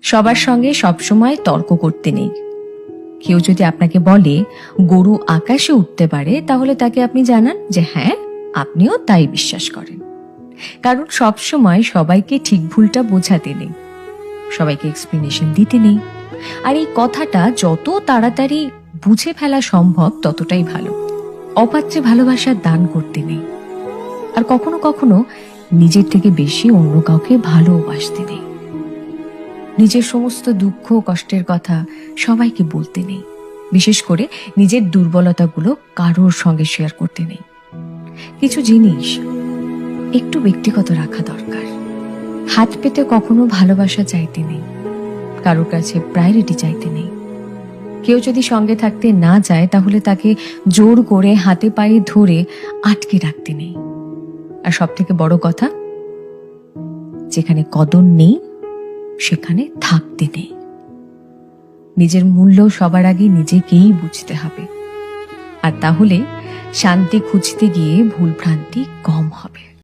সবার সঙ্গে সবসময় তর্ক করতে নেই। কেউ যদি আপনাকে বলে গরু আকাশে উঠতে পারে, তাহলে তাকে আপনি জানান যে হ্যাঁ, আপনিও তাই বিশ্বাস করেন। কারণ সবসময় সবাইকে ঠিক ভুলটা বোঝাতে নেই, সবাইকে এক্সপ্লেনেশন দিতে নেই। আর এই কথাটা যত তাড়াতাড়ি বুঝে ফেলা সম্ভব ততটাই ভালো। অপাত্রে ভালোবাসার দান করতে নেই। আর কখনো কখনো নিজের থেকে বেশি অন্য কাউকে ভালোবাসতে নেই। নিজের সমস্ত দুঃখ কষ্টের কথা সবাইকে বলতে নেই। বিশেষ করে নিজের দুর্বলতাগুলো কারোর সঙ্গে শেয়ার করতে নেই। কিছু জিনিস একটু ব্যক্তিগত রাখা দরকার। হাত পেতে কখনো ভালোবাসা চাইতে নেই, কারোর কাছে প্রায়োরিটি চাইতে নেই। কেউ যদি সঙ্গে থাকতে না চায়, তাহলে তাকে জোর করে হাতে পায়ে ধরে আটকে রাখতে নেই। আর সব থেকে বড় কথা, যেখানে কদর নেই সেখানে থাকতে নেই। নিজের মূল্য সবার আগে নিজেকেই বুঝতে হবে। আর তাহলে শান্তি খুঁজতে গিয়ে ভুল ভ্রান্তি কম হবে।